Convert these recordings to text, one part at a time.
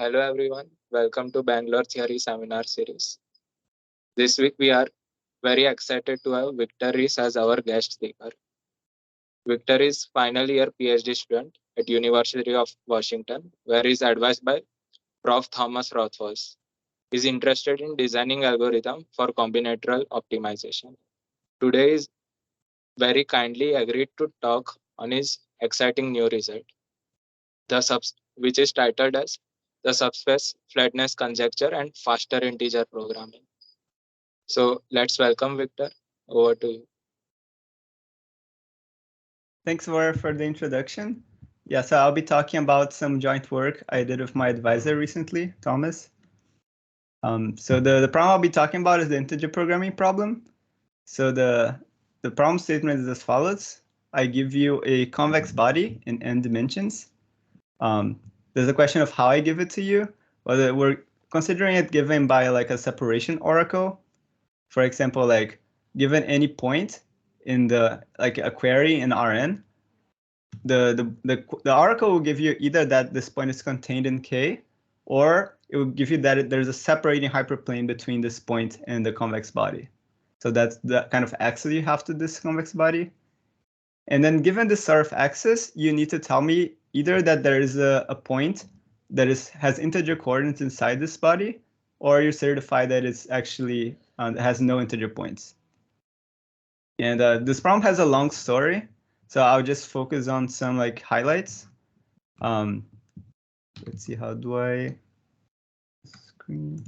Hello everyone, welcome to Bangalore Theory Seminar Series. This week we are very excited to have Victor Reis as our guest speaker. Victor is final year PhD student at University of Washington, where he is advised by Prof. Thomas Rothfuss. He is interested in designing algorithm for combinatorial optimization. Today is very kindly agreed to talk on his exciting new result, which is titled as the Subspace Flatness Conjecture and Faster Integer Programming. So let's welcome Victor. Over to you. Thanks for the introduction. Yeah, so I'll be talking about some joint work I did with my advisor recently, Thomas. So the problem I'll be talking about is the integer programming problem. So the problem statement is as follows. I give you a convex body in n dimensions. There's a question of how I give it to you. Whether we're considering it given by like a separation oracle. For example, like given any point in the like a query in Rn, the oracle will give you either that this point is contained in K, or it will give you that there's a separating hyperplane between this point and the convex body. So that's the kind of access you have to this convex body. And then given this sort of access, you need to tell me either that there is a point that has integer coordinates inside this body, or you certify that it's actually has no integer points. And this problem has a long story, so I'll just focus on some like highlights. Let's see, how do I screen?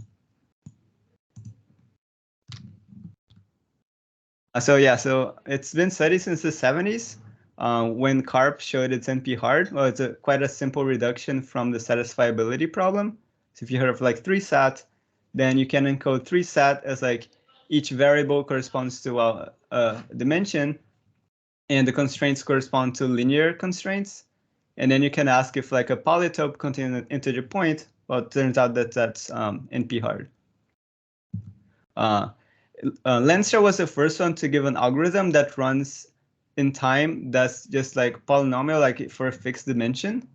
So it's been studied since the 70s when CARP showed its NP hard. Well, it's quite a simple reduction from the satisfiability problem. So if you heard of like 3SAT, then you can encode 3SAT as like each variable corresponds to a dimension, and the constraints correspond to linear constraints. And then you can ask if like a polytope contains an integer point. Well, it turns out that that's NP hard. Lenstra was the first one to give an algorithm that runs in time that's just like polynomial, like for a fixed dimension.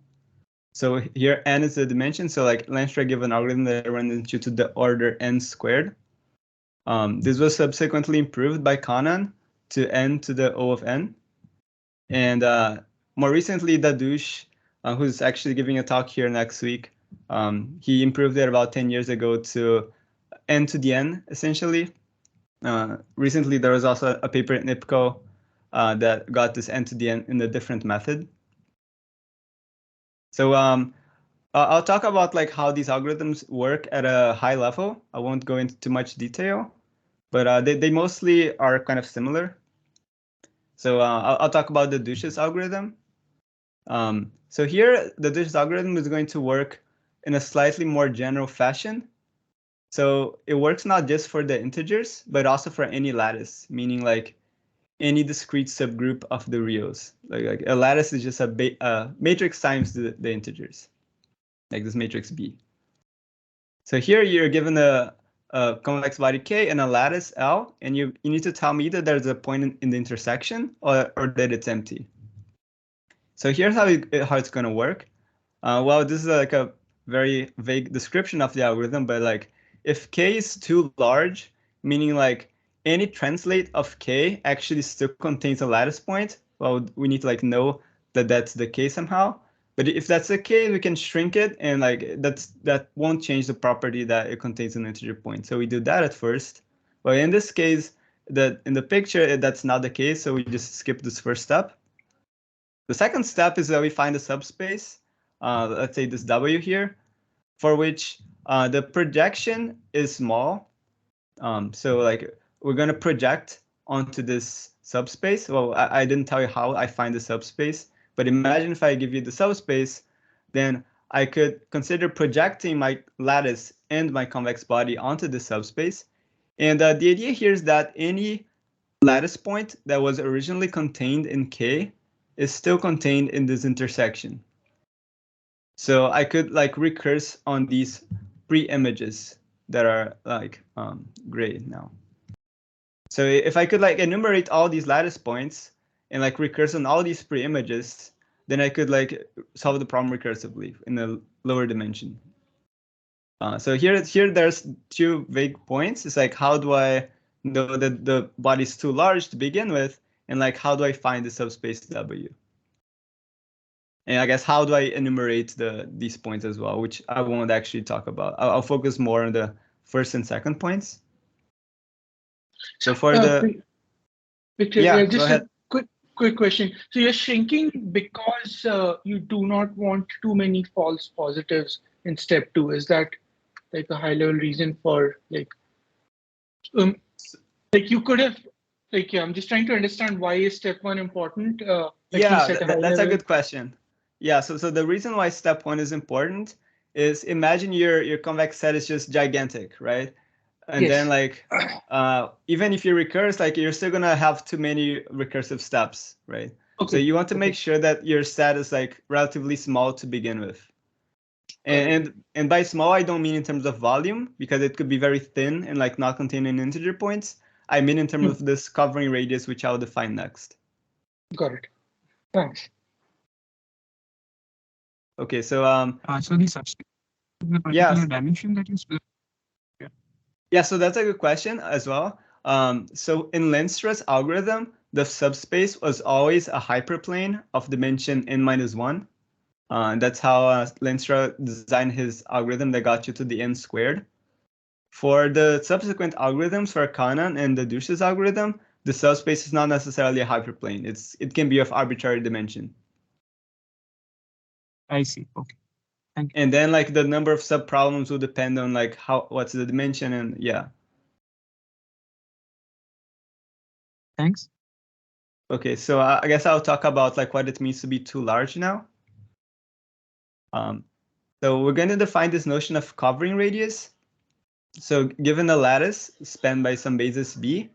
So here n is the dimension. So like Lenstra gave an algorithm that runs into to the order n squared. This was subsequently improved by Kannan to n to the O of n. And more recently, Dadush, who's actually giving a talk here next week, he improved it about 10 years ago to n to the n, essentially. Recently, there was also a paper in IPCO that got this n to the n in a different method. So I'll talk about like how these algorithms work at a high level. I won't go into too much detail, but they mostly are kind of similar. So I'll talk about the Dadush's algorithm. So here, the Dadush's algorithm is going to work in a slightly more general fashion. So it works not just for the integers, but also for any lattice, meaning like any discrete subgroup of the reals. Like a lattice is just a matrix times the integers, like this matrix B. So here you're given a convex body K and a lattice L, and you need to tell me either there's a point in the intersection or that it's empty. So here's how it's going to work. Well, this is like a very vague description of the algorithm, but like if K is too large, meaning like any translate of K actually still contains a lattice point, well, we need to like know that that's the case somehow. But if that's the case, we can shrink it, and like that won't change the property that it contains an integer point. So we do that at first. But in this case, that in the picture, that's not the case, so we just skip this first step. The second step is that we find a subspace, let's say this W here, for which the projection is small. So like we're going to project onto this subspace. Well, I didn't tell you how I find the subspace, but imagine if I give you the subspace, then I could consider projecting my lattice and my convex body onto the subspace. And the idea here is that any lattice point that was originally contained in K is still contained in this intersection. So I could like recurse on these pre-images that are like gray now. So if I could like enumerate all these lattice points and like recurse on all these pre-images, then I could like solve the problem recursively in a lower dimension. So here there's two vague points. It's like, how do I know that the body is too large to begin with? And like, how do I find the subspace W? And I guess, how do I enumerate these points as well, which I won't actually talk about. I'll focus more on the first and second points. So for Victor, yeah, just go ahead. a quick question. So you're shrinking because you do not want too many false positives in step 2. Is that like a high level reason for like you could have I'm just trying to understand, why is step 1 important? At least at a high That's level. a good question. Yeah, so the reason why step 1 is important is, imagine your convex set is just gigantic, right? And Yes. then like even if you recurse, like you're still gonna have too many recursive steps, right? Okay. So you want to make sure that your set is like relatively small to begin with. And by small, I don't mean in terms of volume, because it could be very thin and like not containing integer points. I mean in terms of this covering radius, which I'll define next. Got it. Thanks. Okay, so so the subspace is a particular dimension that you split. Yeah, so that's a good question as well. So in Lenstra's algorithm, the subspace was always a hyperplane of dimension n-1. That's how Lenstra designed his algorithm that got you to the n squared. For the subsequent algorithms, for Kannan and Dadush's algorithm, the subspace is not necessarily a hyperplane. It can be of arbitrary dimension. I see. Okay. Thank you. And then like the number of subproblems will depend on like what's the dimension, and yeah. Thanks. Okay, so I guess I'll talk about like what it means to be too large now. So we're going to define this notion of covering radius. So given a lattice spanned by some basis b,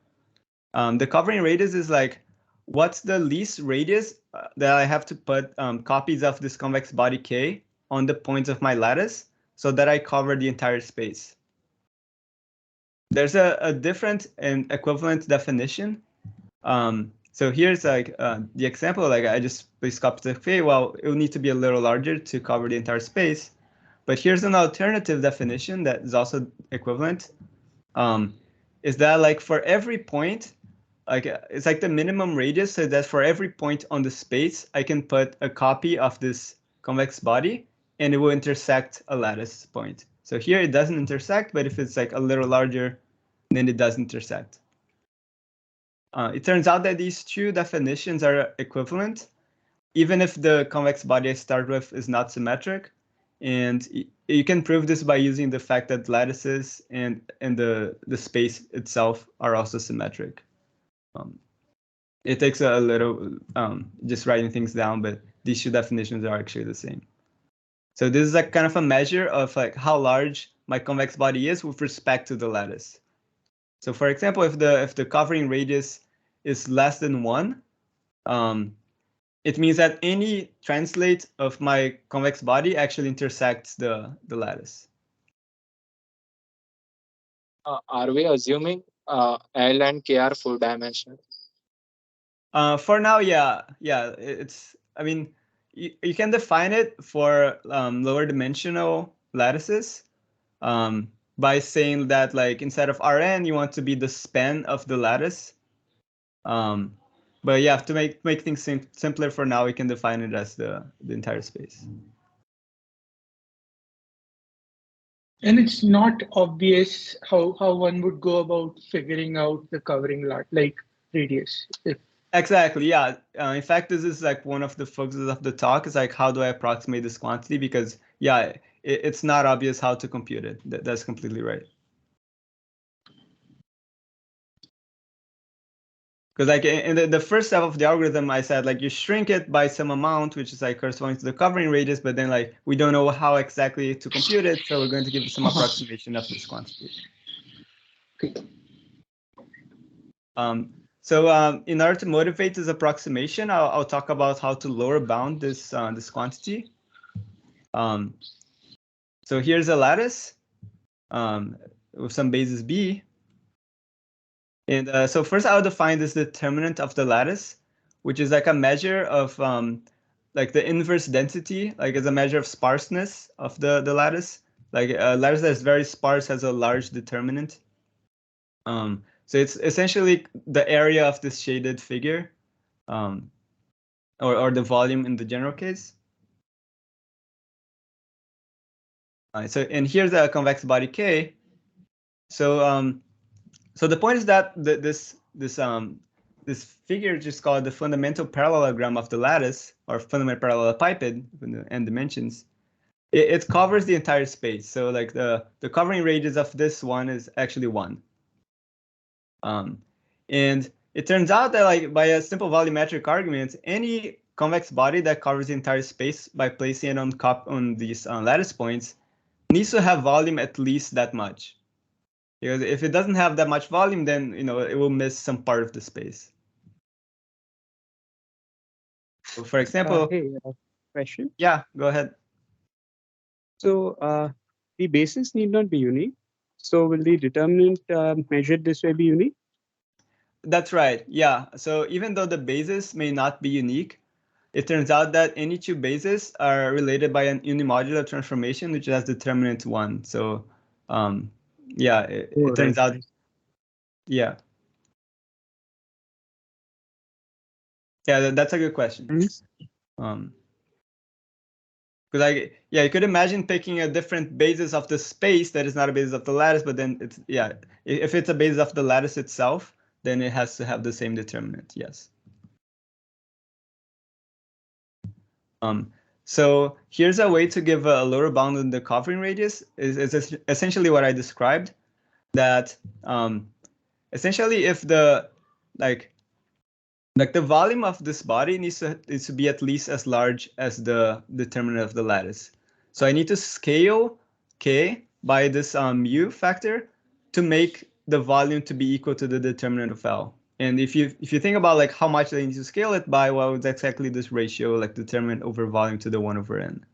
the covering radius is like, what's the least radius that I have to put copies of this convex body K on the points of my lattice so that I cover the entire space. There's a different and equivalent definition. So here's like the example, like I just place copies of K. Well, it will need to be a little larger to cover the entire space. But here's an alternative definition that is also equivalent. Is that like for every point, like it's like the minimum radius, so that for every point on the space, I can put a copy of this convex body and it will intersect a lattice point. So here it doesn't intersect, but if it's like a little larger, then it does intersect. It turns out that these two definitions are equivalent, even if the convex body I start with is not symmetric. And you can prove this by using the fact that lattices and the space itself are also symmetric. It takes a little just writing things down, but these two definitions are actually the same. So this is like kind of a measure of like how large my convex body is with respect to the lattice. So for example, if the covering radius is less than 1, it means that any translate of my convex body actually intersects the lattice. Are we assuming L and K are full dimensional? For now, yeah. It's, I mean, you can define it for lower dimensional lattices by saying that like instead of Rn, you want to be the span of the lattice. But yeah, to make things simpler for now, we can define it as the entire space. And it's not obvious how one would go about figuring out the covering like radius. Exactly, yeah. In fact, this is like one of the focuses of the talk, is like, how do I approximate this quantity? Because yeah, it's not obvious how to compute it. That's completely right. Because like in the first step of the algorithm, I said like you shrink it by some amount, which is like corresponding to the covering radius, but then like we don't know how exactly to compute it, so we're going to give some approximation of this quantity. So in order to motivate this approximation, I'll talk about how to lower bound this this quantity. So here's a lattice with some basis b. And so first I'll define this determinant of the lattice, which is like a measure of like the inverse density, like as a measure of sparseness of the lattice. Like a lattice that is very sparse has a large determinant. So it's essentially the area of this shaded figure, or the volume in the general case. So and here's a convex body K. So so the point is that this figure is just called the fundamental parallelogram of the lattice, or fundamental parallelepiped in the n dimensions. It covers the entire space. So like the covering radius of this one is actually 1. And it turns out that like by a simple volumetric argument, any convex body that covers the entire space by placing it on these lattice points needs to have volume at least that much. Because if it doesn't have that much volume, then it will miss some part of the space. So for example, Hey, question. Yeah, go ahead. So the basis need not be unique. So will the determinant measured this way be unique? That's right. Yeah. So even though the bases may not be unique, it turns out that any two bases are related by an unimodular transformation, which has determinant 1. So yeah, it turns out. Yeah. Yeah, that's a good question. Thanks. Because you could imagine picking a different basis of the space that is not a basis of the lattice, but then if it's a basis of the lattice itself, then it has to have the same determinant. Yes. So here's a way to give a lower bound on the covering radius. Is essentially what I described. That essentially if the the volume of this body needs to be at least as large as the determinant of the lattice. So I need to scale K by this mu factor to make the volume to be equal to the determinant of L. And if you think about like how much I need to scale it by, well, it's exactly this ratio, like determinant over volume to the 1 over n,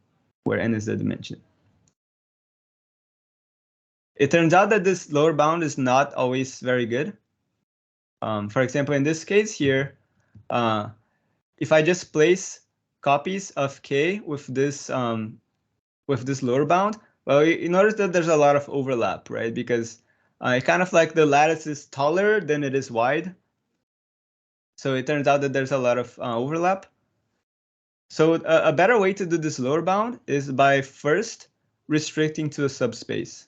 where n is the dimension. It turns out that this lower bound is not always very good. For example, in this case here, if I just place copies of K with this lower bound, well, you notice that there's a lot of overlap, right? Because it kind of like the lattice is taller than it is wide. So it turns out that there's a lot of overlap. So a better way to do this lower bound is by first restricting to a subspace.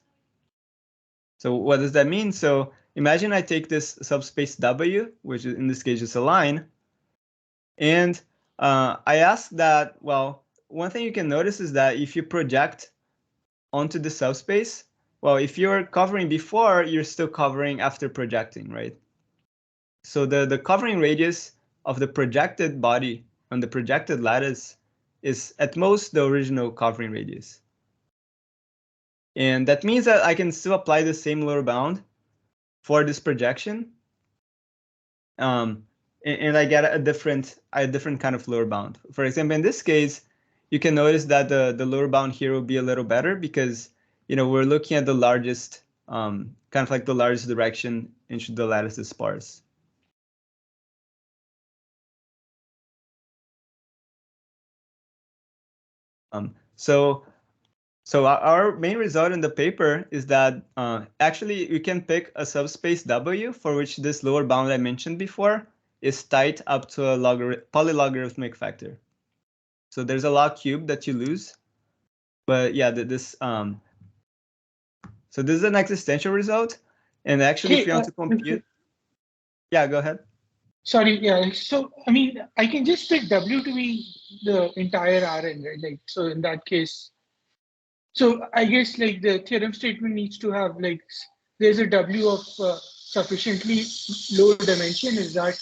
So what does that mean? So imagine I take this subspace W, which in this case is a line, and I ask that, well, one thing you can notice is that if you project onto the subspace, well, if you're covering before, you're still covering after projecting, right? So the covering radius of the projected body on the projected lattice is at most the original covering radius. And that means that I can still apply the same lower bound for this projection. And I get a different kind of lower bound. For example, in this case, you can notice that the lower bound here will be a little better because we're looking at the largest, kind of like the largest direction in which the lattice is sparse. So our main result in the paper is that actually you can pick a subspace W for which this lower bound I mentioned before is tight up to a polylogarithmic factor. So there's a log cube that you lose, but yeah, so this is an existential result, and actually if you want to compute, yeah, go ahead. Sorry, yeah. So I mean, I can just pick W to be the entire Rn, right? Like, so in that case, so I guess like the theorem statement needs to have like there's a W of sufficiently low dimension. Is that?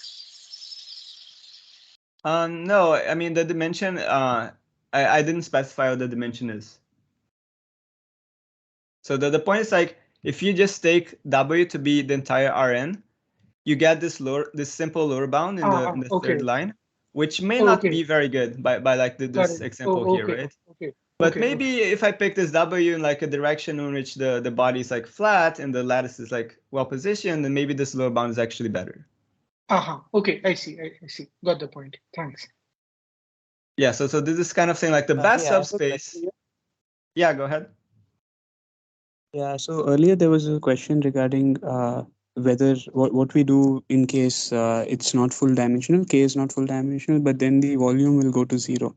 No, I mean the dimension. I didn't specify what the dimension is. So the point is like if you just take W to be the entire Rn, you get this simple lower bound in the third line, which may not be very good by like this example here, right? Okay. But maybe if I pick this W in like a direction in which the body is like flat and the lattice is like well positioned, then maybe this lower bound is actually better. Okay, I see. Got the point. Thanks. Yeah, so this is kind of saying like the best subspace. Yeah, go ahead. Yeah, so earlier there was a question regarding whether what we do in case it's not full dimensional, k is not full dimensional, but then the volume will go to 0.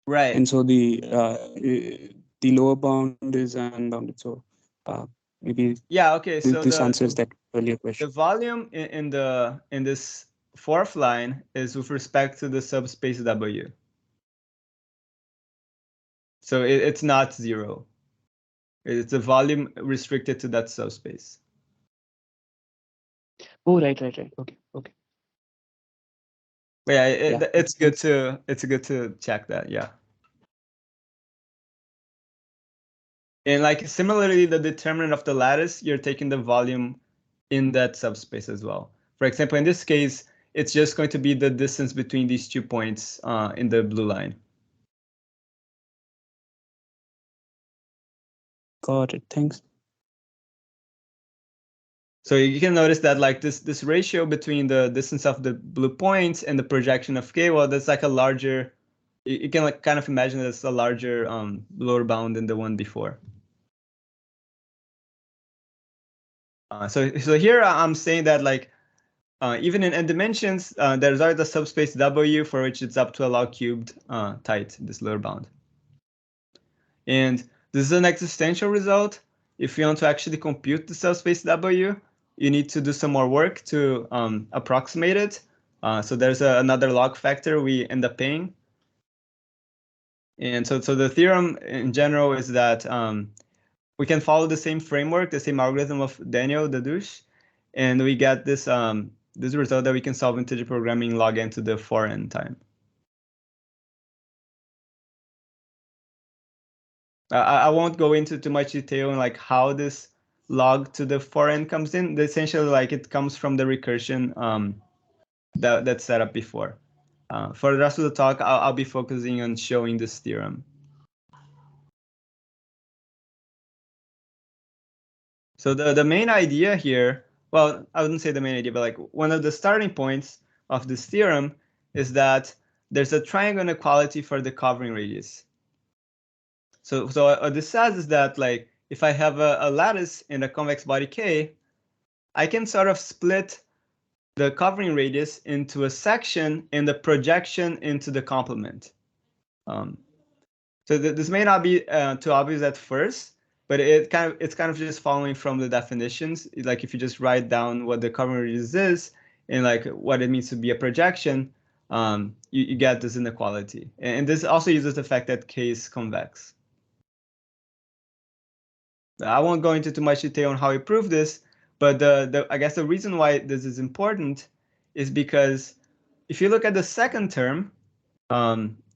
Right. And so the lower bound is unbounded. So maybe Yeah. Okay. So this answers that earlier the question. volume in this fourth line is with respect to the subspace W. So it's not 0. It's a volume restricted to that subspace. Oh, right. Okay. But yeah, Yeah, it's good to check that. Yeah. And like similarly, the determinant of the lattice, you're taking the volume in that subspace as well. For example, in this case, it's just going to be the distance between these 2 points in the blue line. got it. Thanks. So you can notice that like this ratio between the distance of the blue points and the projection of k, well, that's like a larger. You can like kind of imagine that's a larger lower bound than the one before. So here I'm saying that like even in n dimensions, there's always a subspace W for which it's up to a log cubed tight, this lower bound. And this is an existential result. If you want to actually compute the subspace W, you need to do some more work to approximate it. So there's another log factor we end up paying. And so the theorem in general is that we can follow the same framework, the same algorithm of Daniel Dadush, and we get this this result that we can solve integer programming log n to the 4n time. I won't go into too much detail on like how this log to the 4n comes in. Essentially, like it comes from the recursion that's set up before. For the rest of the talk, I'll be focusing on showing this theorem. So the main idea here, well, I wouldn't say the main idea, but like one of the starting points of this theorem is that there's a triangle inequality for the covering radius. So what this says is that like if I have a lattice in a convex body K, I can sort of split the covering radius into a section and the projection into the complement. So this may not be too obvious at first, but it's kind of just following from the definitions. Like if you just write down what the covering radius is and like what it means to be a projection, you get this inequality. And this also uses the fact that K is convex. I won't go into too much detail on how we prove this, but I guess the reason why this is important is because if you look at the second term,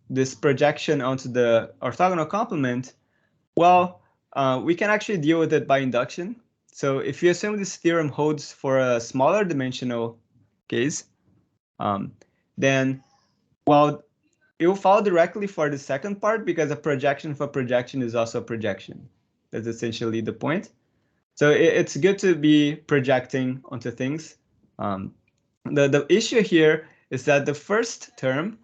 this projection onto the orthogonal complement, well, we can actually deal with it by induction. So if you assume this theorem holds for a smaller dimensional case, then, well, it will follow directly for the second part because a projection of a projection is also a projection. That's essentially the point. So it's good to be projecting onto things. The issue here is that the first term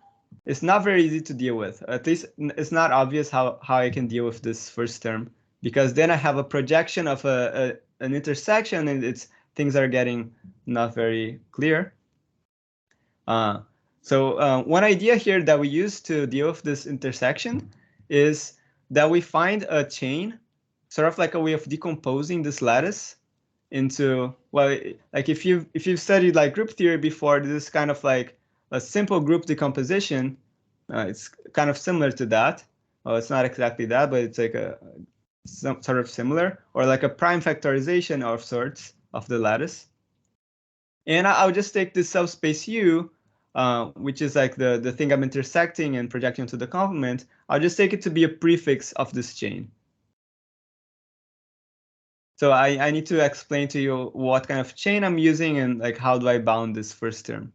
is not very easy to deal with. At least it's not obvious how I can deal with this first term, because then I have a projection of an intersection and things are getting not very clear. So one idea here that we use to deal with this intersection is that we find a chain, sort of like a way of decomposing this lattice into, well, like if you've studied like group theory before, this is kind of like a simple group decomposition. It's kind of similar to that. Well, it's not exactly that, but it's like some sort of similar, or like a prime factorization of sorts of the lattice. And I'll just take this subspace U, which is like the thing I'm intersecting and projecting to the complement. I'll just take it to be a prefix of this chain. So I need to explain to you what kind of chain I'm using and like how do I bound this first term.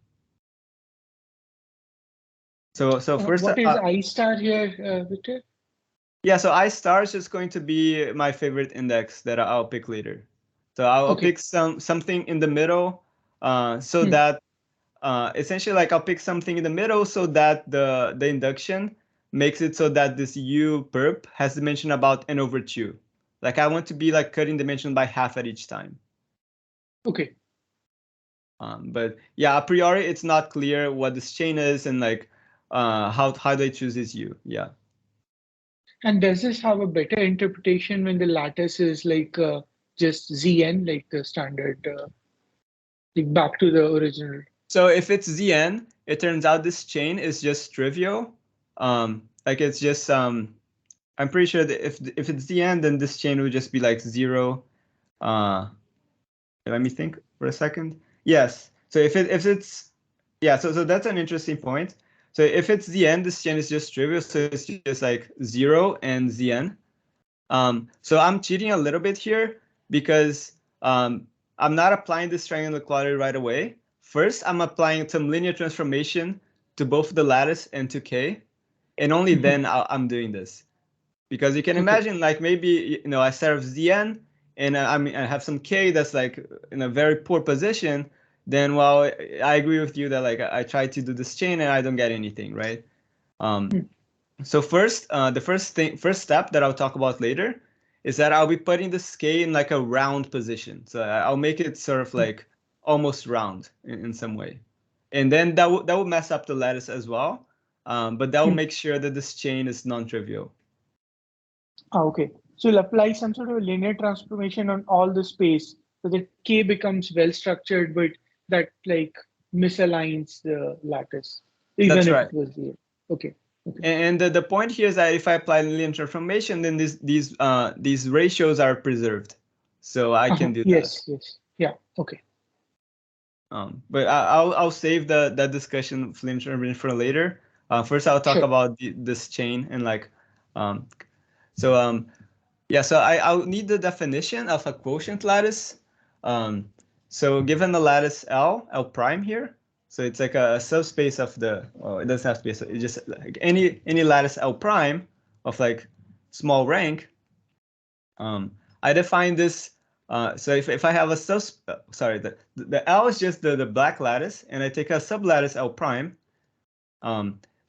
So first, what is I star here, Victor? Yeah, so I star is just going to be my favorite index that I'll pick later. So I'll pick something in the middle, so that essentially like I'll pick something in the middle so that the induction makes it so that this U perp has dimension about n over 2. Like I want to be like cutting dimension by half at each time. Okay. But yeah, a priori, it's not clear what this chain is and like how they choose this U. Yeah. And does this have a better interpretation when the lattice is like just Zn, like the standard, like back to the original? So if it's Zn, it turns out this chain is just trivial. Like it's just I'm pretty sure that if it's Zn, then this chain would just be like 0. Let me think for a second. Yes. So if it's yeah, so that's an interesting point. So if it's Zn, this chain is just trivial. So it's just like 0 and Zn. So I'm cheating a little bit here because I'm not applying this triangular quality right away. First, I'm applying some linear transformation to both the lattice and to K, and only then I'm doing this. Because you can imagine, like maybe I start with Zn, and I have some K that's like in a very poor position. Then, well, I agree with you that like I try to do this chain and I don't get anything, right? So first, the first step that I'll talk about later is that I'll be putting this K in like a round position. So I'll make it sort of like almost round in some way. And then that will mess up the lattice as well. But that will make sure that this chain is non-trivial. Okay. So you'll apply some sort of linear transformation on all the space so that K becomes well structured, but that like misaligns the lattice. Even That's if right. it was there. Okay. And the point here is that if I apply linear transformation, then these ratios are preserved, so I can do that. Yes. Yeah. Okay. But I'll save that discussion of linear transformation for later. First, I'll talk about this chain and like, yeah. So I'll need the definition of a quotient lattice. So given the lattice L prime here. So it's like a subspace of the, it doesn't have to be, it's just like any lattice L prime of like small rank. I define this, so if I have a the L is just the black lattice, and I take a sublattice L prime.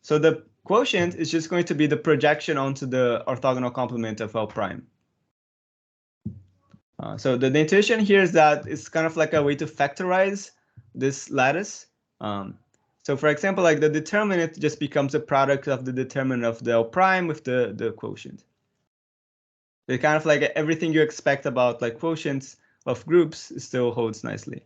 So the quotient is just going to be the projection onto the orthogonal complement of L prime. So the intuition here is that it's kind of like a way to factorize this lattice. So for example, like the determinant just becomes a product of the determinant of the L prime with the quotient. It's kind of like everything you expect about like quotients of groups still holds nicely.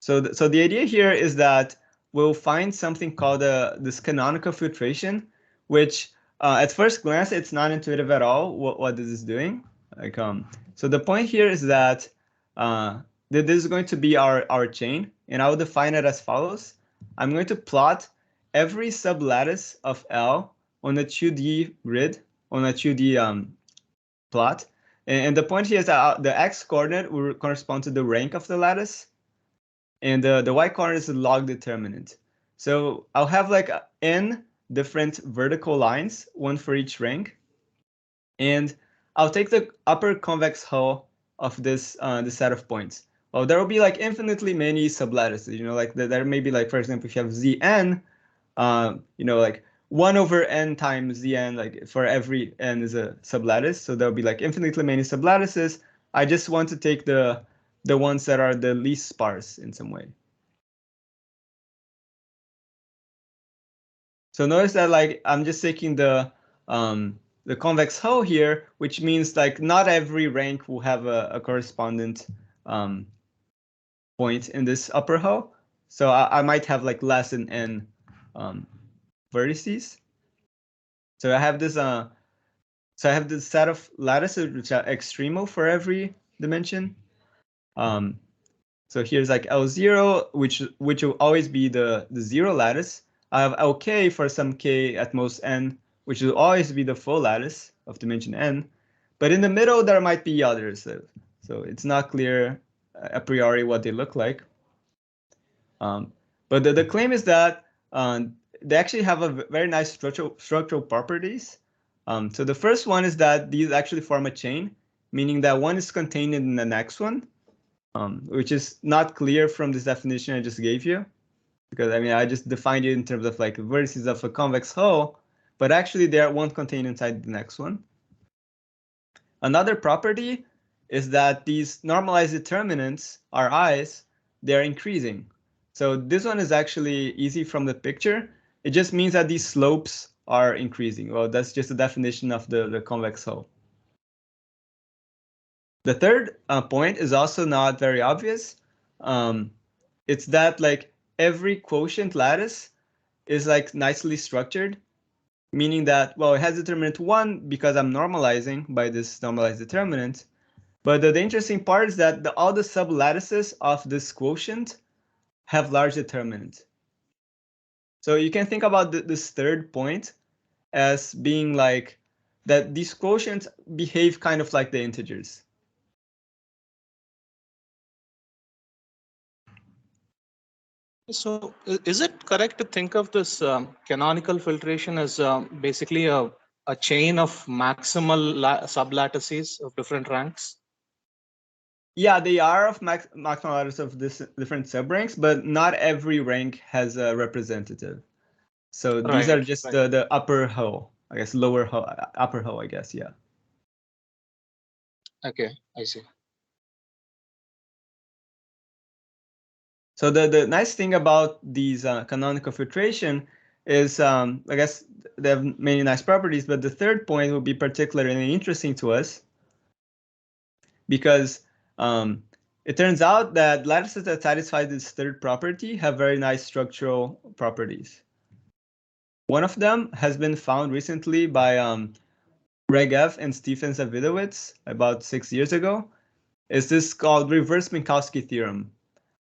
So the idea here is that we'll find something called this canonical filtration, which at first glance it's not intuitive at all what this is doing. Like so the point here is that this is going to be our chain, and I will define it as follows. I'm going to plot every sublattice of L on a 2D grid, on a 2D plot. And the point here is that the x coordinate will correspond to the rank of the lattice, and the y coordinate is the log determinant. So I'll have like n different vertical lines, one for each rank, and I'll take the upper convex hull of this set of points. Well, there will be like infinitely many sublattices. Like there may be like, for example, if you have Zn, like 1 over n times Zn, like for every n is a sublattice. So there'll be like infinitely many sublattices. I just want to take the ones that are the least sparse in some way. So notice that like I'm just taking the convex hull here, which means like not every rank will have a correspondent point in this upper hull. So I might have like less than n vertices. So I have this set of lattices which are extremal for every dimension. So here's like L0, which will always be the 0 lattice. I have Lk for some k at most n, which will always be the full lattice of dimension n. But in the middle, there might be others. So it's not clear a priori what they look like. But the claim is that they actually have a very nice structural properties. So the first one is that these actually form a chain, meaning that one is contained in the next one, which is not clear from this definition I just gave you. Because I mean, I just defined it in terms of like vertices of a convex hull, but actually they won't contain inside the next one. Another property is that these normalized determinants, Ri's, they're increasing. So this one is actually easy from the picture. It just means that these slopes are increasing. Well, that's just a definition of the convex hull. The third point is also not very obvious. It's that like every quotient lattice is like nicely structured, meaning that, well, it has determinant 1 because I'm normalizing by this normalized determinant. But the interesting part is that all the sublattices of this quotient have large determinant. So you can think about this third point as being like that these quotients behave kind of like the integers. So is it correct to think of this canonical filtration as basically a chain of maximal sublattices of different ranks? Yeah, they are of maximal lattice of this different subranks, but not every rank has a representative. So these are just the upper hull, I guess, lower hull, upper hull, I guess, yeah. Okay, I see. So the nice thing about these canonical filtration is, I guess they have many nice properties, but the third point will be particularly interesting to us because it turns out that lattices that satisfy this third property have very nice structural properties. One of them has been found recently by Regev and Stephens-Davidowitz about 6 years ago. Is this called Reverse Minkowski Theorem?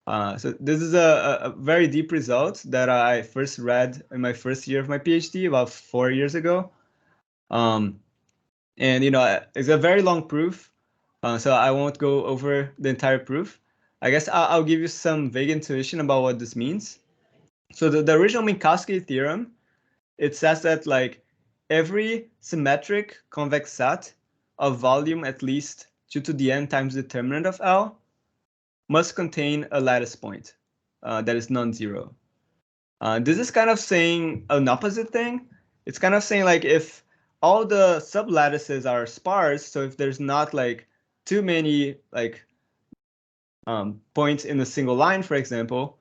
So this is a very deep result that I first read in my first year of my PhD about 4 years ago. And it's a very long proof, so I won't go over the entire proof. I guess I'll give you some vague intuition about what this means. So the original Minkowski theorem, it says that like every symmetric convex set of volume at least 2 to the n times the determinant of L must contain a lattice point that is non-zero. This is kind of saying an opposite thing. It's kind of saying like if all the sublattices are sparse, so if there's not like too many like points in a single line, for example,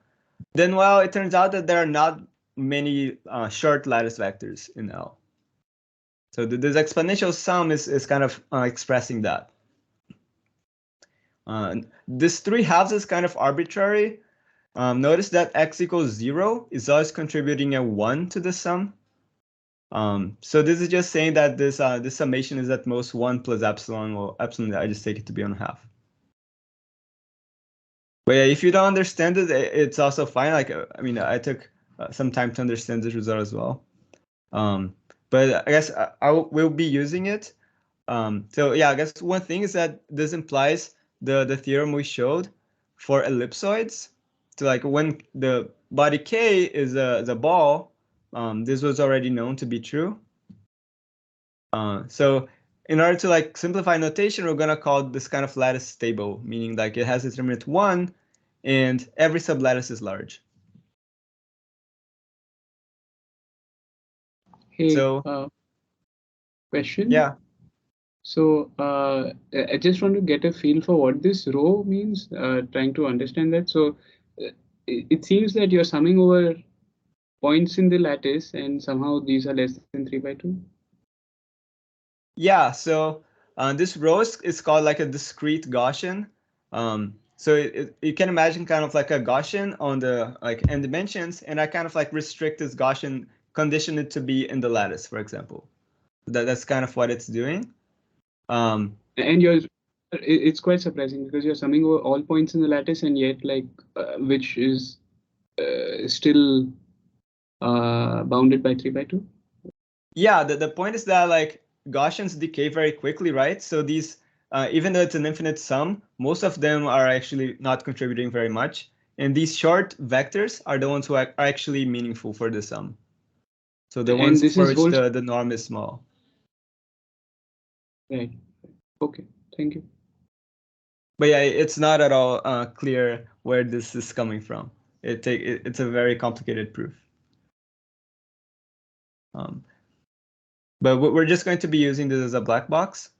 then well, it turns out that there are not many short lattice vectors in L. So this exponential sum is kind of expressing that. This 3/2 is kind of arbitrary. Notice that x equals 0 is always contributing a 1 to the sum. So this is just saying that this summation is at most 1 plus epsilon. Well, epsilon, I just take it to be 1/2. But yeah, if you don't understand it, it's also fine. Like, I mean, I took some time to understand this result as well. But I guess I will be using it. So yeah, I guess one thing is that this implies the theorem we showed for ellipsoids. So like when the body K is a ball, this was already known to be true. So in order to like simplify notation, we're gonna call this kind of lattice stable, meaning like it has determinant 1, and every sublattice is large. Hey, so question? Yeah. So I just want to get a feel for what this rho means, trying to understand that. So it seems that you're summing over points in the lattice and somehow these are less than 3/2. Yeah, so this rho is called like a discrete Gaussian. So you can imagine kind of like a Gaussian on the like n dimensions, and I kind of like restrict this Gaussian, condition it to be in the lattice, for example. That's kind of what it's doing. And it's quite surprising because you're summing over all points in the lattice, and yet like which is still bounded by 3/2. Yeah, the point is that like Gaussians decay very quickly, right? So these, even though it's an infinite sum, most of them are actually not contributing very much. And these short vectors are the ones who are actually meaningful for the sum. So the ones for which the norm is small. Right. Okay. Thank you. But yeah, it's not at all clear where this is coming from. It's a very complicated proof. but we're just going to be using this as a black box.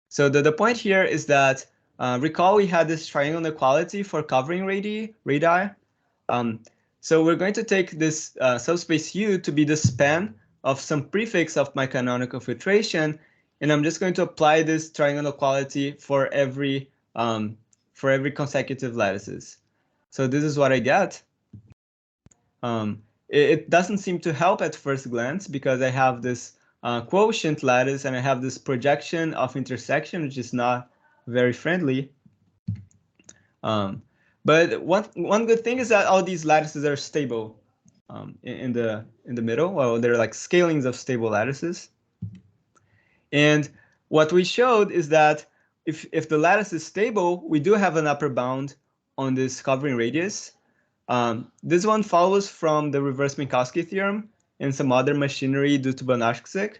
So the point here is that recall we had this triangle inequality for covering radii. So we're going to take this subspace U to be the span of some prefix of my canonical filtration, and I'm just going to apply this triangle inequality for every consecutive lattices. So this is what I get. It doesn't seem to help at first glance because I have this quotient lattice and I have this projection of intersection, which is not very friendly. But one good thing is that all these lattices are stable in the middle. Well, they're like scalings of stable lattices. And what we showed is that if the lattice is stable, we do have an upper bound on this covering radius. This one follows from the Reverse Minkowski Theorem and some other machinery due to Banashczyk.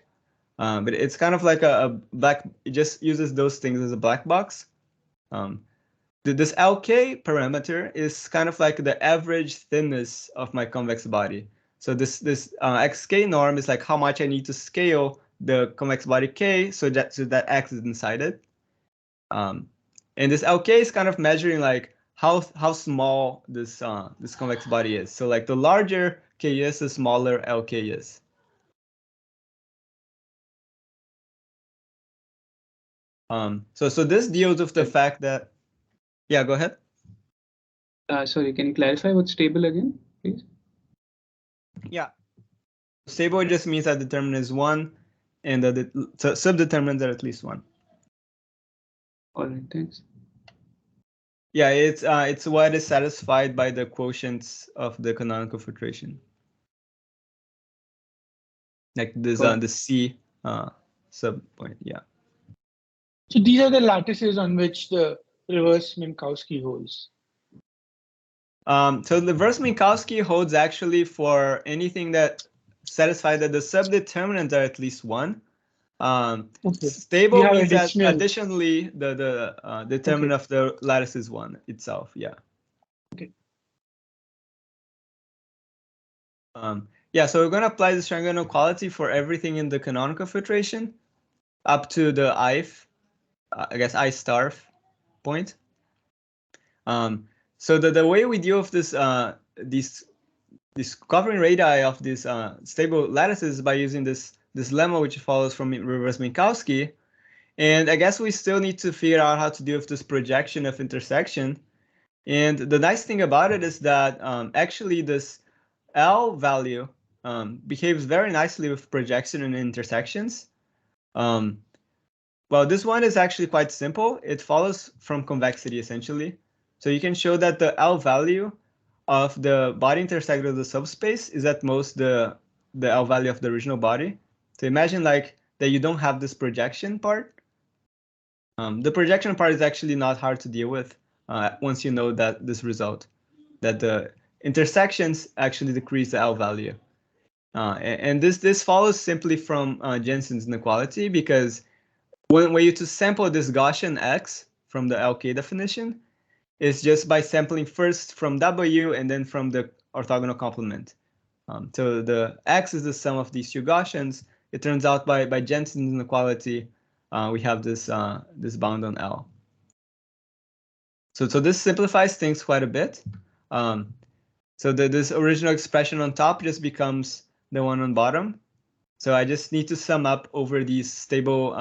But it's kind of like a black, it just uses those things as a black box. This LK parameter is kind of like the average thinness of my convex body. So this XK norm is like how much I need to scale the convex body K so that X is inside it. And this LK is kind of measuring like how small this convex body is. So like the larger K is, the smaller LK is. So this deals with the fact that, yeah, go ahead. Sorry, can you clarify what's stable again, please? Yeah. Stable just means that determinant is 1 and the subdeterminants are at least 1. All right, thanks. Yeah, it's what is satisfied by the quotients of the canonical filtration. Like this the C subpoint, yeah. So these are the lattices on which the reverse Minkowski holds. So the reverse Minkowski holds actually for anything that satisfies that the subdeterminants are at least 1. Okay. Stable means that additionally the determinant of the lattice is 1 itself. Yeah. Okay. Yeah, so we're going to apply this triangle inequality for everything in the canonical filtration up to the ith, I guess I star point. So the way we deal with this this covering radii of these stable lattices is by using this lemma which follows from reverse Minkowski. And I guess we still need to figure out how to deal with this projection of intersection. And the nice thing about it is that actually this L value behaves very nicely with projection and intersections. Well, this one is actually quite simple. It follows from convexity, essentially. So you can show that the L value of the body intersected with the subspace is at most the L value of the original body. So imagine like that you don't have this projection part. The projection part is actually not hard to deal with once you know that this result, that the intersections actually decrease the L value. And this follows simply from Jensen's inequality, because when you to sample this Gaussian X from the LK definition, it's just by sampling first from W and then from the orthogonal complement. So the X is the sum of these two Gaussians. It turns out by Jensen's inequality, we have this bound on L. So this simplifies things quite a bit. So this original expression on top just becomes the one on bottom. So I just need to sum up over these stable,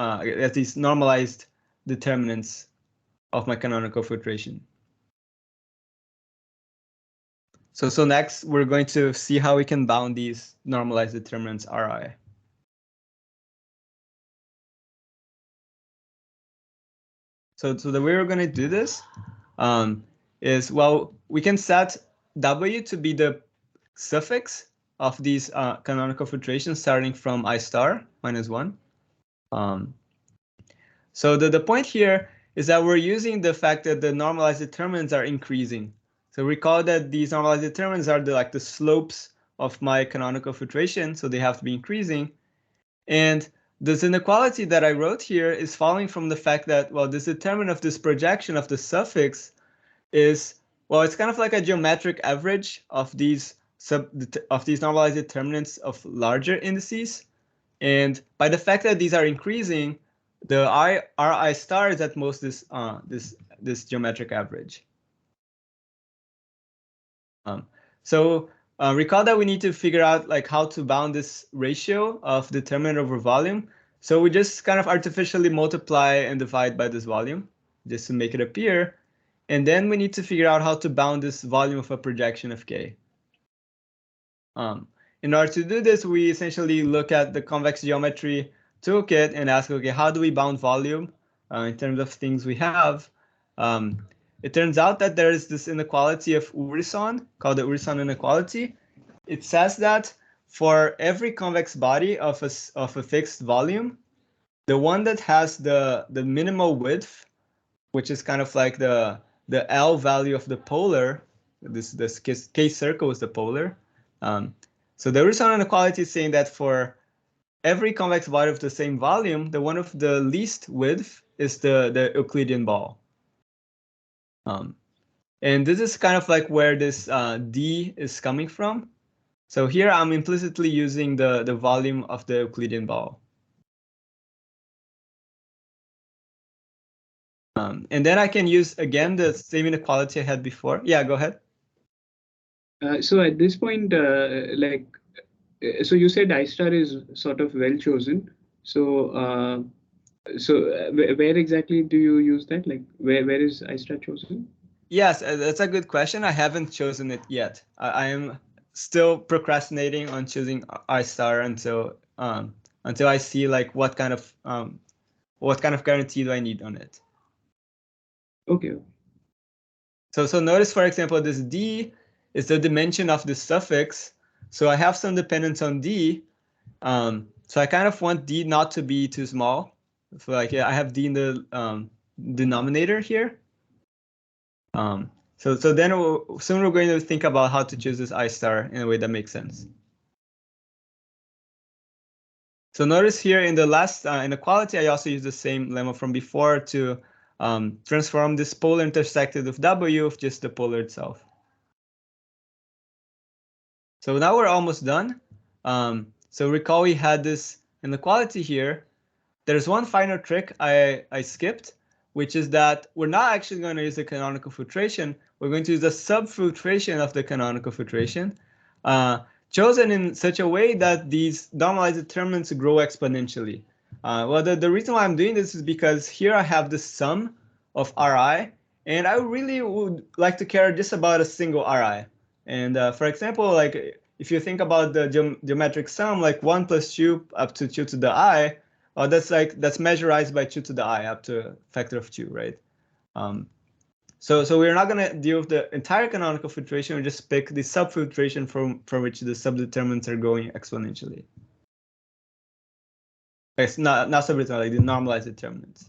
these normalized determinants of my canonical filtration. So next, we're going to see how we can bound these normalized determinants Ri. So the way we're going to do this is, well, we can set W to be the suffix of these canonical filtrations starting from I star -1. So the point here is that we're using the fact that the normalized determinants are increasing. So recall that these normalized determinants are like the slopes of my canonical filtration, so they have to be increasing. And this inequality that I wrote here is following from the fact that, well, this determinant of this projection of the suffix is, well, it's kind of like a geometric average of these these normalized determinants of larger indices, and by the fact that these are increasing, the Ri star is at most this geometric average. So recall that we need to figure out like how to bound this ratio of determinant over volume. So we just kind of artificially multiply and divide by this volume just to make it appear. And then we need to figure out how to bound this volume of a projection of K. In order to do this, we essentially look at the convex geometry toolkit and ask, okay, how do we bound volume in terms of things we have? It turns out that there is this inequality of Urison called the Urison inequality. It says that for every convex body of a fixed volume, the one that has the minimal width, which is kind of like the L value of the polar, this K circle is the polar. So the Urison inequality is saying that for every convex body of the same volume, the one of the least width is the Euclidean ball. And this is kind of like where this D is coming from. So here I'm implicitly using the volume of the Euclidean ball. And then I can use, again, the same inequality I had before. Yeah, go ahead. So at this point, so you said I star is sort of well chosen. So where exactly do you use that? Like where is I star chosen? Yes, that's a good question. I haven't chosen it yet. I am still procrastinating on choosing I star until I see like what kind of guarantee do I need on it. Okay. So notice, for example, this D is the dimension of the suffix. So I have some dependence on D. So I kind of want D not to be too small. So like I have D in the denominator here. So then soon we're going to think about how to choose this I star in a way that makes sense. So notice here in the last inequality, I also used the same lemma from before to transform this polar intersected with W of just the polar itself. So now we're almost done. So recall we had this inequality here. There's one final trick I skipped, which is that we're not actually going to use the canonical filtration. We're going to use the subfiltration of the canonical filtration, chosen in such a way that these normalized determinants grow exponentially. Well, the reason why I'm doing this is because here I have the sum of Ri, and I really would like to care just about a single Ri. And for example, like if you think about the geometric sum, like 1 plus 2 up to 2 to the I, that's measurized by 2 to the I up to a factor of 2, right? So we're not going to deal with the entire canonical filtration. We just pick the subfiltration from which the subdeterminants are going exponentially. It's not subdeterminants, like the normalized determinants.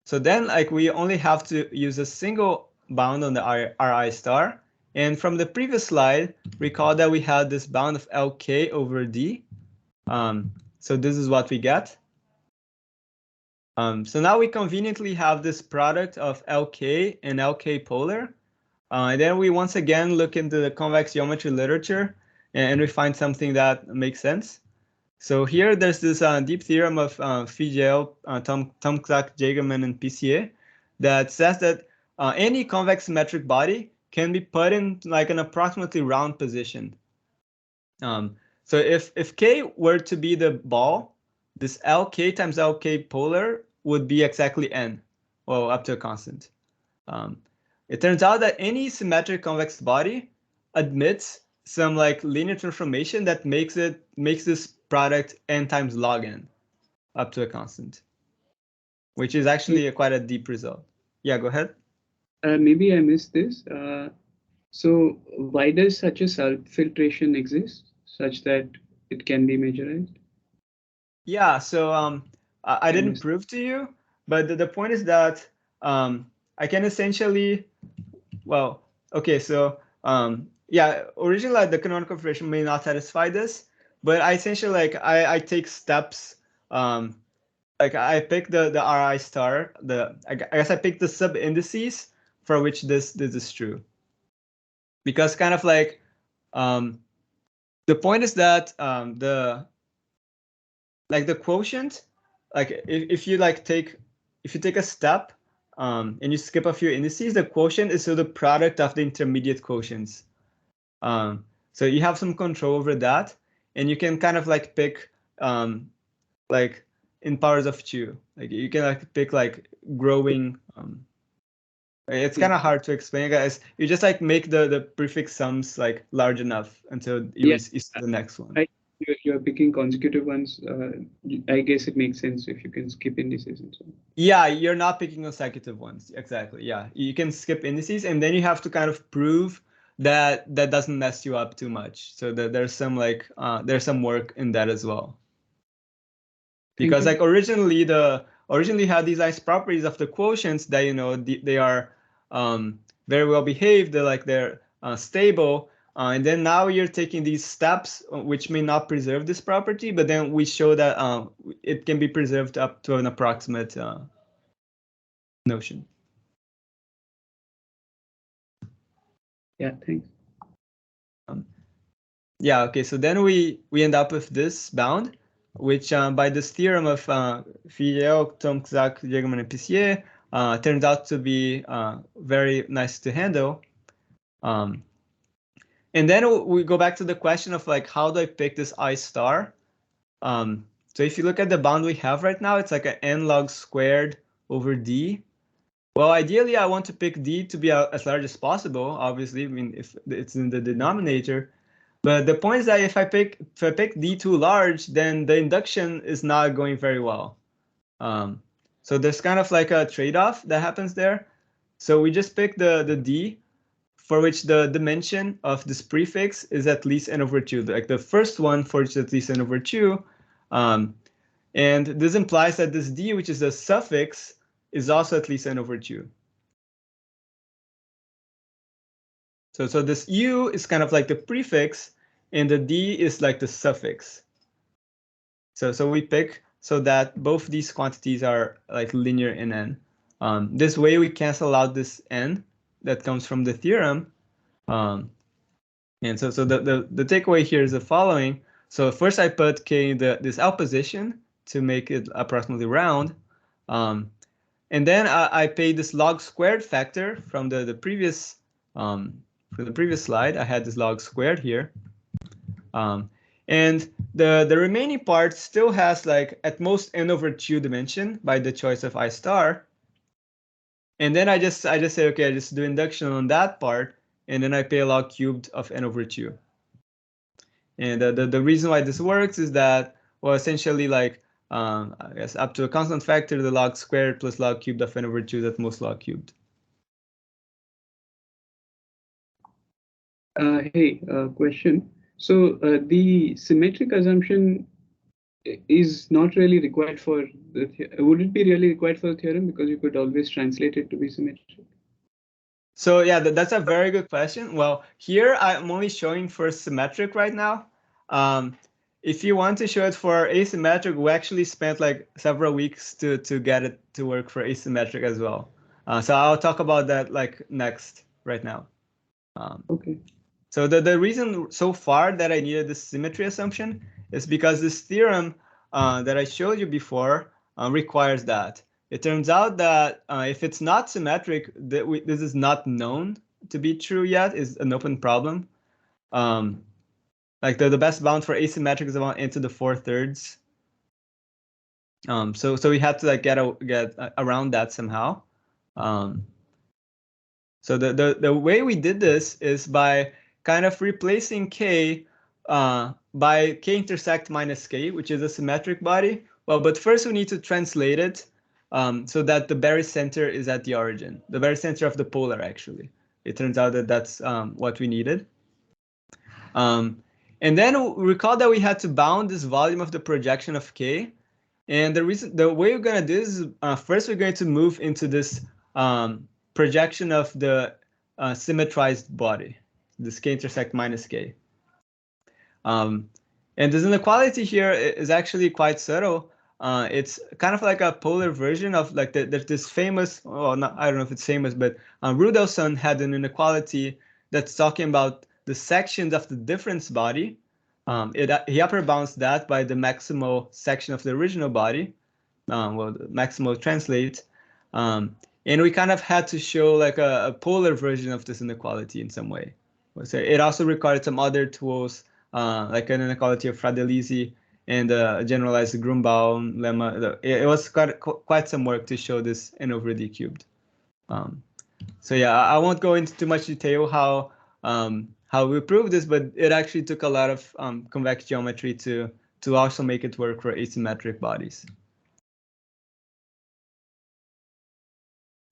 So then, like, we only have to use a single bound on the Ri star. And from the previous slide, recall that we had this bound of Lk over D. So this is what we get. So now we conveniently have this product of Lk and Lk polar. And then we once again look into the convex geometry literature, and we find something that makes sense. So here there's this deep theorem of Figel, Tomczak, Jagerman, and PCA that says that any convex symmetric body can be put in like an approximately round position. So if K were to be the ball, this Lk times Lk polar would be exactly n, well, up to a constant. It turns out that any symmetric convex body admits some like linear transformation that makes this product n times log n up to a constant, which is actually quite a deep result. Yeah, go ahead. Maybe I missed this. So why does such a self-filtration exist such that it can be measured? Yeah, so I didn't prove to you, but the point is that I can essentially, well, okay, so yeah, originally the canonical filtration may not satisfy this, but I essentially like I take steps. Like I pick the Ri star. I guess I pick the sub indices for which this is true. because kind of like the point is that the quotient, like if you take a step and you skip a few indices, the quotient is still the product of the intermediate quotients. So you have some control over that, and you can kind of like pick like in powers of 2. Like you can like pick like growing. It's kind of hard to explain, guys. You just like make the prefix sums like large enough until you see the next one. You're picking consecutive ones. I guess it makes sense if you can skip indices and so on. Yeah, you're not picking consecutive ones. Exactly. Yeah, you can skip indices, and then you have to kind of prove that doesn't mess you up too much. So there's some like there's some work in that as well. Because like originally had these nice properties of the quotients that they are very well behaved. They're stable. And then now you're taking these steps which may not preserve this property, but then we show that it can be preserved up to an approximate notion. Yeah, thanks. Yeah, okay, so then we end up with this bound, which by this theorem of Filleul, Tomczak, Jägermann, and Pissier turns out to be very nice to handle. And then we go back to the question of like, how do I pick this I star? So if you look at the bound we have right now, it's like an n log squared over d. Well, ideally, I want to pick d to be as large as possible. Obviously, I mean, if it's in the denominator. But the point is that if I pick d too large, then the induction is not going very well. So there's kind of like a trade-off that happens there. So we just pick the d, for which the dimension of this prefix is at least n over 2, like the first one for which at least n over 2. And this implies that this d, which is a suffix, is also at least n over 2. So this u is kind of like the prefix, and the d is like the suffix. So we pick so that both these quantities are like linear in n. This way we cancel out this n that comes from the theorem. And so the takeaway here is the following. So first I put k in this L position to make it approximately round. And then I pay this log squared factor from the previous slide. I had this log squared here. And the remaining part still has like at most n over 2 dimension by the choice of I star. And then I just say, okay, I just do induction on that part, and then I pay a log cubed of n over 2. And the reason why this works is that, well, essentially like, I guess up to a constant factor, the log squared plus log cubed of n over 2 is at most log cubed. Hey, question. So the symmetric assumption is not really required for the would it be really required for the theorem, because you could always translate it to be symmetric? So yeah, that's a very good question. Well, here I'm only showing for symmetric right now. If you want to show it for asymmetric, we actually spent like several weeks to get it to work for asymmetric as well. So I'll talk about that like next right now. Okay. So the reason so far that I needed this symmetry assumption is because this theorem that I showed you before requires that. It turns out that if it's not symmetric, this is not known to be true yet, is an open problem. Like the best bound for asymmetric is about n to the 4/3. So we had to like get around that somehow. So the way we did this is by kind of replacing k by k intersect minus k, which is a symmetric body. Well, but first we need to translate it so that the barycenter is at the origin, the barycenter of the polar, actually. It turns out that that's what we needed. And then recall that we had to bound this volume of the projection of k. And the way we're going to do this is first we're going to move into this projection of the symmetrized body, this k intersect minus k. And this inequality here is actually quite subtle. It's kind of like a polar version of like there's this famous, well, I don't know if it's famous, but Rudolphson had an inequality that's talking about the sections of the difference body. He upper bounds that by the maximal section of the original body. Well, the maximal translate. And we kind of had to show like a polar version of this inequality in some way. So it also required some other tools, like an inequality of Fradelisi and a generalized Grunbaum lemma. It was quite some work to show this n over d cubed. So yeah, I won't go into too much detail how we proved this, but it actually took a lot of convex geometry to also make it work for asymmetric bodies.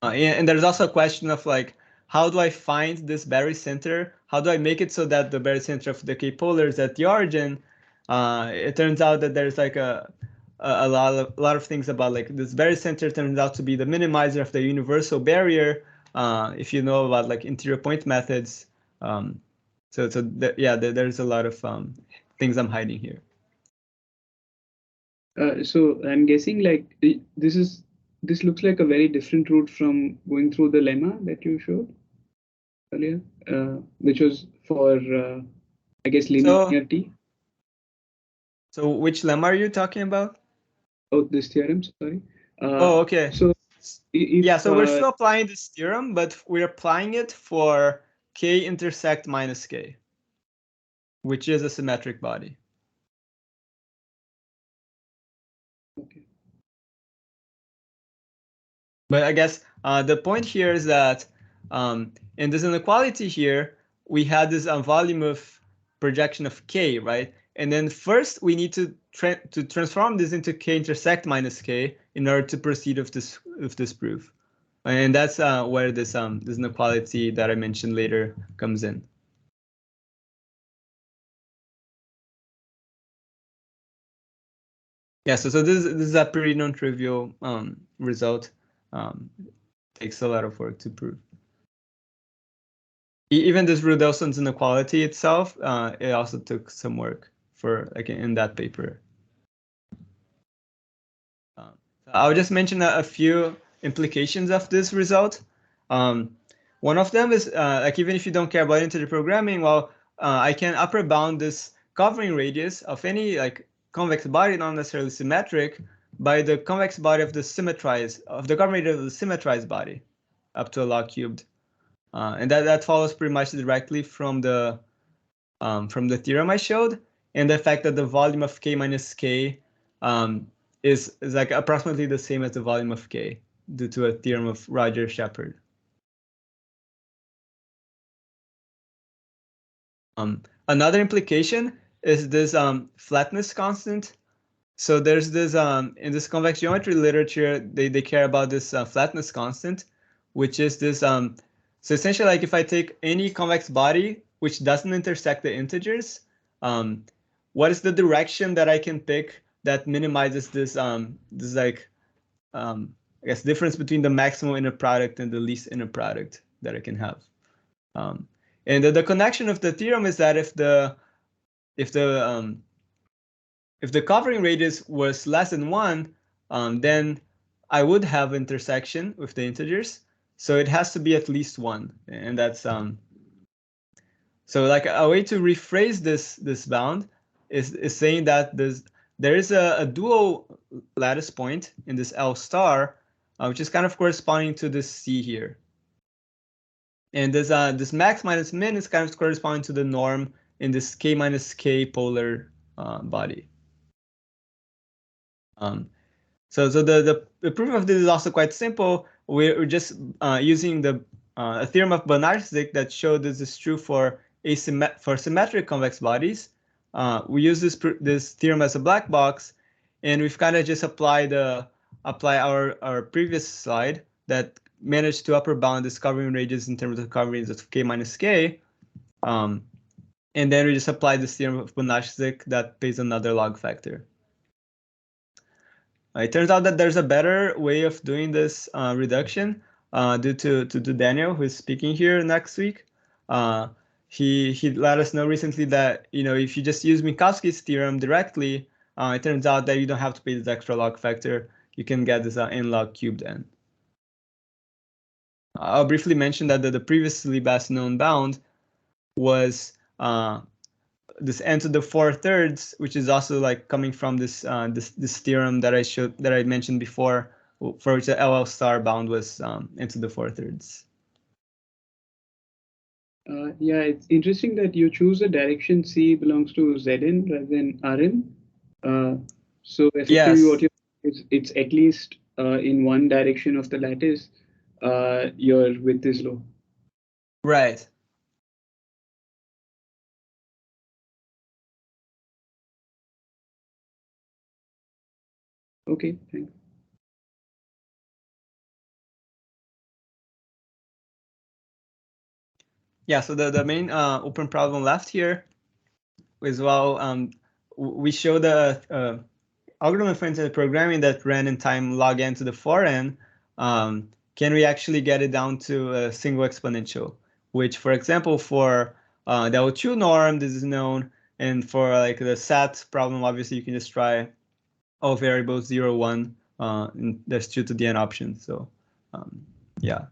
And there's also a question of like, how do I find this barycenter? How do I make it so that the barycenter of the k-polar is at the origin? It turns out that there's like a lot of things about like this barycenter turns out to be the minimizer of the universal barrier. If you know about like interior point methods. There's a lot of things I'm hiding here. So I'm guessing like this looks like a very different route from going through the lemma that you showed earlier, which was for I guess linearity. So which lemma are you talking about? Oh, this theorem, sorry. Okay. So so we're still applying this theorem, but we're applying it for k intersect minus k, which is a symmetric body. Okay. But I guess the point here is that in this inequality here, we had this volume of projection of k, right? And then first we need to transform this into k intersect minus k in order to proceed with this proof. And that's where this inequality that I mentioned later comes in. Yeah, so this is a pretty non-trivial result. Takes a lot of work to prove. Even this Rudelson's inequality itself, it also took some work for like in that paper. I'll just mention a few implications of this result. One of them is like even if you don't care about integer programming, well, I can upper bound this covering radius of any like convex body, not necessarily symmetric, by the convex body of the covering radius of the symmetrized body, up to a log cubed, and that follows pretty much directly from the theorem I showed, and the fact that the volume of k minus k is like approximately the same as the volume of k due to a theorem of Roger Shepard. Another implication is this flatness constant. So there's this in this convex geometry literature, they care about this flatness constant, which is this so essentially like if I take any convex body which doesn't intersect the integers, what is the direction that I can pick that minimizes this like I guess difference between the maximal inner product and the least inner product that I can have. And the connection of the theorem is that if the covering radius was less than 1, then I would have intersection with the integers. So it has to be at least 1, and that's so like a way to rephrase this bound is saying that there is a dual lattice point in this L star, which is kind of corresponding to this C here. And this max minus min is kind of corresponding to the norm in this k minus k polar body. So the proof of this is also quite simple. We're just using the theorem of Banach that showed this is true for symmetric convex bodies. We use this theorem as a black box, and we've kind of just apply our previous slide that managed to upper bound this covering radius in terms of covering of k minus k. And then we just apply this theorem of Banach that pays another log factor. It turns out that there's a better way of doing this reduction due to Daniel, who is speaking here next week. He let us know recently that if you just use Minkowski's theorem directly, it turns out that you don't have to pay this extra log factor. You can get this n log cubed n. I'll briefly mention that the previously best known bound was this n to the 4/3, which is also like coming from this this theorem that I mentioned before, for which the LL star bound was n to the 4/3. Yeah, it's interesting that you choose a direction C belongs to Zn rather than Rn. So effectively, Yes. what you it's at least in one direction of the lattice, your width is low. Right. Okay, thanks. Yeah, so the main open problem left here is, well, we show the algorithm for intelligent programming that ran in time log n to the 4n. Can we actually get it down to a single exponential? Which, for example, for the L2 norm, this is known, and for like the SAT problem, obviously you can just try all variables 0, 1. And there's 2 to the n options. So yeah.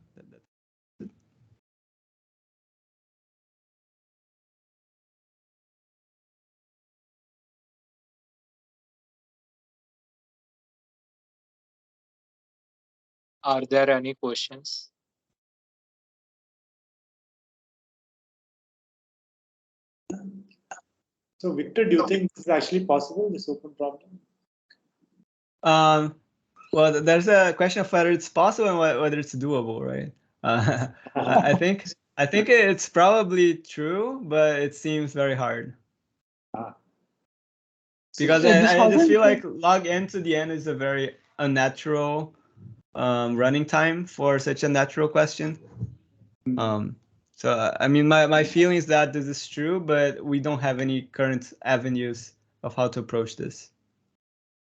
Are there any questions? So Victor, do you think this is actually possible, this open problem? Well, there's a question of whether it's possible and whether it's doable, right? I think it's probably true, but it seems very hard. Because I just feel like log n to the n is a very unnatural running time for such a natural question. So I mean, my feeling is that this is true, but we don't have any current avenues of how to approach this.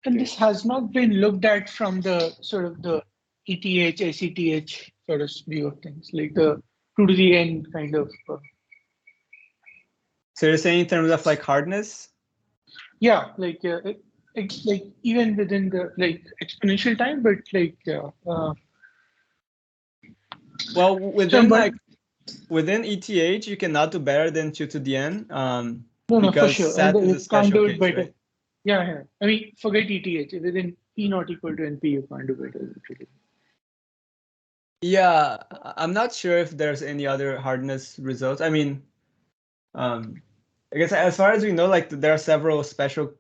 And this has not been looked at from the sort of the ETH, ACTH sort of view of things, like the 2 to the n kind of. So you're saying in terms of like hardness? Yeah, like like even within the like exponential time, but like well, within ETH, you cannot do better than 2 to the n. No, for sure. SAT is a special can't do it case, better. right? Yeah. I mean, forget ETH. Within P not equal to NP, you can't do better. Literally. Yeah, I'm not sure if there's any other hardness results. I mean, I guess as far as we know, like there are several special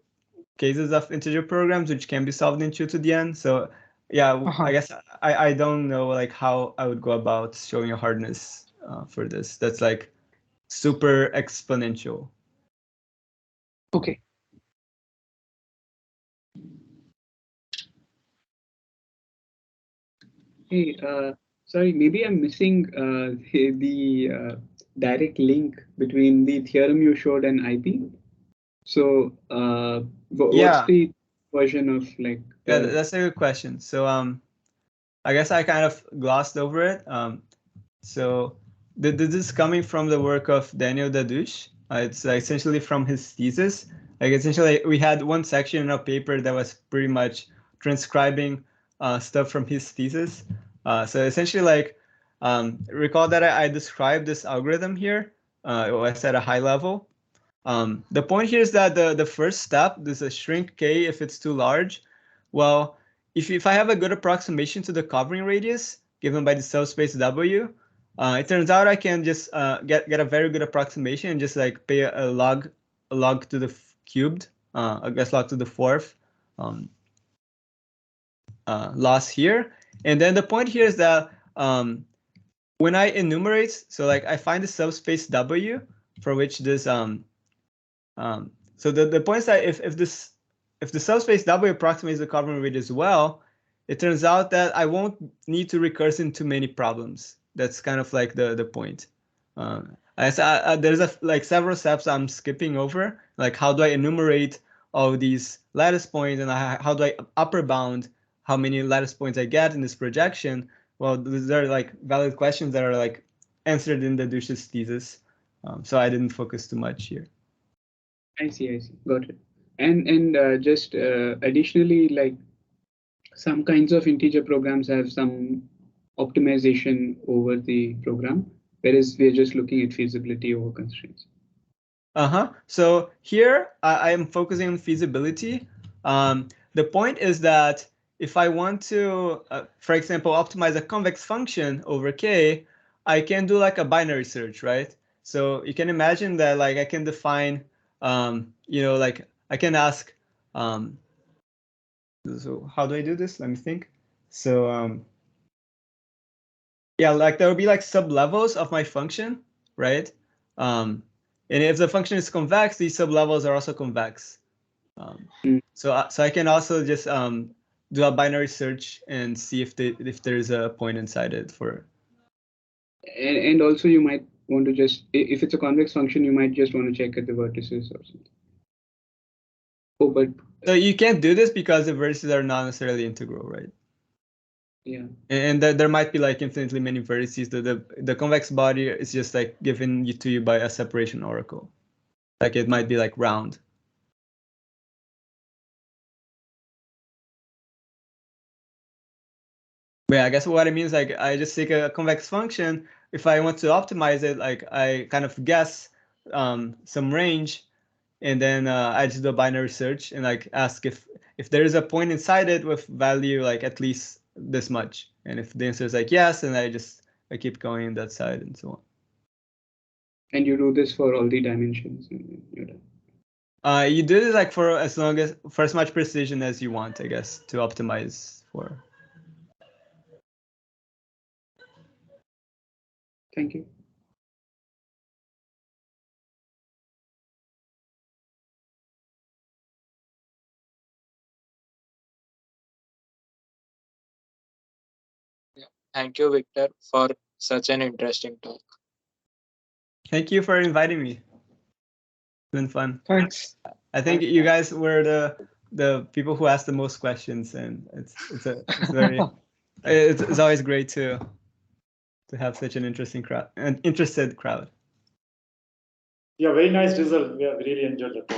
cases of integer programs which can be solved in 2 to the n. So yeah, I guess I don't know like how I would go about showing a hardness for this. That's like super exponential. Okay. Hey, sorry, maybe I'm missing the direct link between the theorem you showed and IP. So what's the version of like? Yeah, that's a good question. So I guess I kind of glossed over it. So this is coming from the work of Daniel Dadush. It's essentially from his thesis. Like essentially, we had one section in our paper that was pretty much transcribing stuff from his thesis. So essentially, like recall that I described this algorithm here. It was at a high level. The point here is that the first step, this is shrink k if it's too large. Well, if I have a good approximation to the covering radius given by the subspace W, it turns out I can just get a very good approximation and just like pay a log to the cubed, I guess log to the 4th loss here. And then the point here is that when I enumerate, so like I find the subspace W for which this so the point is that if the subspace W approximates the covering radius well, it turns out that I won't need to recurse in too many problems. That's kind of like the point. There's like several steps I'm skipping over. Like how do I enumerate all these lattice points, and how do I upper bound how many lattice points I get in this projection? Well, these are like valid questions that are like answered in the Dadush's thesis. So I didn't focus too much here. I see. Got it. And just additionally, like some kinds of integer programs have some optimization over the program, whereas we're just looking at feasibility over constraints. So here I am focusing on feasibility. The point is that if I want to, for example, optimize a convex function over K, I can do like a binary search, right? So you can imagine that like I can define, like I can ask, so how do I do this? Let me think. So yeah, like there will be like sub-levels of my function, right? And if the function is convex, these sub-levels are also convex. So I can also just do a binary search and see if there's a point inside it for. And also you might want to just, if it's a convex function, you might just want to check at the vertices or something. Oh, but so you can't do this because the vertices are not necessarily integral, right? Yeah. And there might be like infinitely many vertices. The convex body is just like given to you by a separation oracle. Like it might be like round. But yeah, I guess what it means, like I just take a convex function. If I want to optimize it, like I kind of guess some range, and then I just do a binary search and like ask if there is a point inside it with value like at least this much. And if the answer is like yes, then I keep going on that side and so on. And you do this for all the dimensions. And you're done. You do this like for as much precision as you want, I guess, to optimize for. Thank you. Thank you, Victor, for such an interesting talk. Thank you for inviting me. It's been fun. Thanks. I think you guys were the people who asked the most questions, and it's very it's always great to have such an interested crowd. Yeah, very nice result. We have really enjoyed the talk.